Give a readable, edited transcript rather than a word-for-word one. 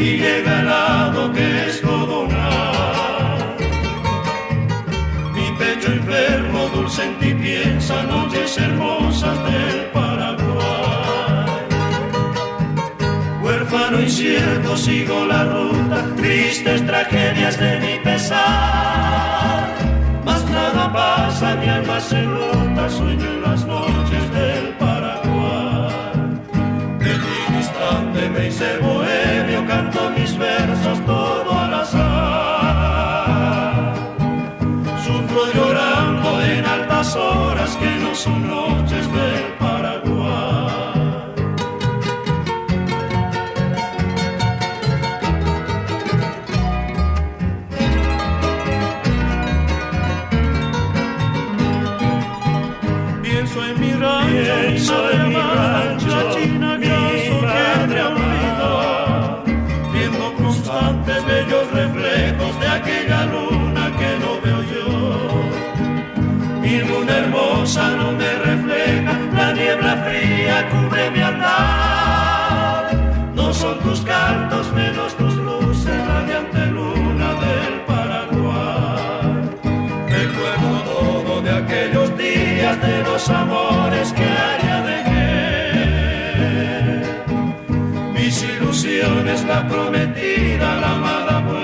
y llega el helado que es todo un mar. Mi pecho enfermo dulce en ti piensa noches hermosas del Paraguay. Huérfano incierto sigo la ruta, tristes tragedias de mi pesar. Mas nada pasa, mi alma se enluta, sueño en las noches del Paraguay. De ti distante me hice bohemio, canto mis versos todo al azar. Sufro llorando en altas horas que no son noches del Paraguay. Pienso en mi rancho, la china acaso que me olvidó, viendo constantes bellos reflejos de aquella luna que no veo yo. Mi luna hermosa no me refleja, la niebla fría cubre mi andar. No son tus cantos menos tus luces, radiante luna del Paraguay. Recuerdo todo de aquellos días, de los amores que allá dejé. Mis ilusiones, la prometida, la amada muerte.